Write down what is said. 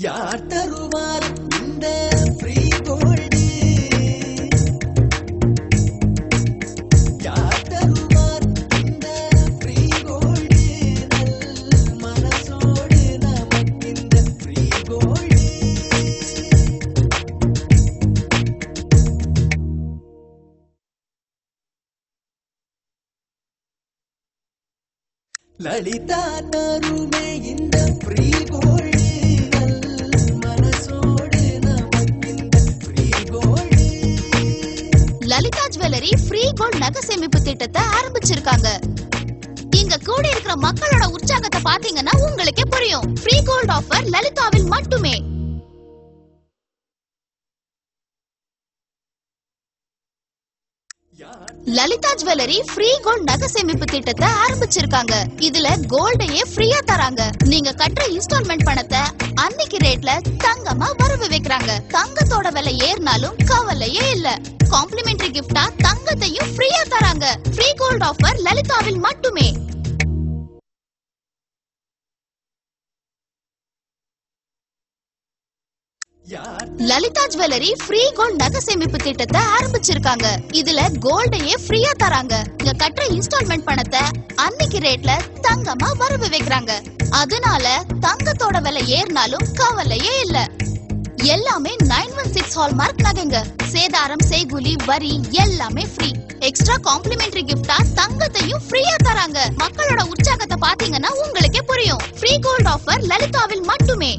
யார் தருவார் இந்த ஃப்ரீ கோல்டு? யார் தருவார் இந்த ஃப்ரீ கோல்டு? நல் மனசோடு நமக்கு இந்த ஃப்ரீ கோல்டு. லலிதா தருமே இந்த free gold. Lalitha jewellery free gold நகை சேமிப்பு திட்டத்தை ஆரம்பிச்சிருக்காங்க. இங்க கூட இருக்கிற மக்களோட உற்சாகத்தை பாத்தீங்கன்னா உங்களுக்கே புரியும். ஃப்ரீ கோல்ட் ஆஃபர் லலிதாவில் மட்டுமே. லலிதா ஜுவல்லரி ஃப்ரீ கோல்ட் நகை சேமிப்பு திட்டத்தை ஆரம்பிச்சிருக்காங்க. இதுல கோல்டையே ஃப்ரீயா தராங்க. நீங்க கட்டுற இன்ஸ்டால்மெண்ட் பணத்தை அன்னைக்கு ரேட்ல தங்கமா வரவு வைக்கிறாங்க. தங்கத்தோட விலை ஏறினாலும் கவலையே இல்ல. காம்ப்ளிமெண்டரி கிஃப்டா தங்கத்தையும் ஃப்ரீயா தராங்க. ஃப்ரீ கோல்ட் ஆஃபர் லலிதாவில் மட்டுமே. லலிதா ஜுவல்லரி ஃப்ரீ கோல்ட் நகை சேமிப்பு திட்டத்தை ஆரம்பிச்சிருக்காங்க. இதுல கோல்டையே ஃப்ரீயா தராங்க. நீங்க கட்டுற இன்ஸ்டால்மெண்ட் பணத்தை அன்னைக்கு ரேட்ல தங்கமா வரவு வைக்கிறாங்க. அதனால தங்கத்தோட விலை ஏறினாலும் கவலையே இல்ல. எல்லாமே 916 ஹால்மார்க் நகைங்க. சேதாரம், செய்கூலி, வரி எல்லாமே ஃப்ரீ. எக்ஸ்ட்ரா காம்ப்ளிமெண்டரி கிஃப்டா தங்கத்தையும் ஃப்ரீயா தராங்க. மக்களோட உற்சாகத்தை பாத்தீங்கன்னா உங்களுக்கே புரியும். ஃப்ரீ கோல்ட் ஆஃபர் லலிதாவில் மட்டுமே.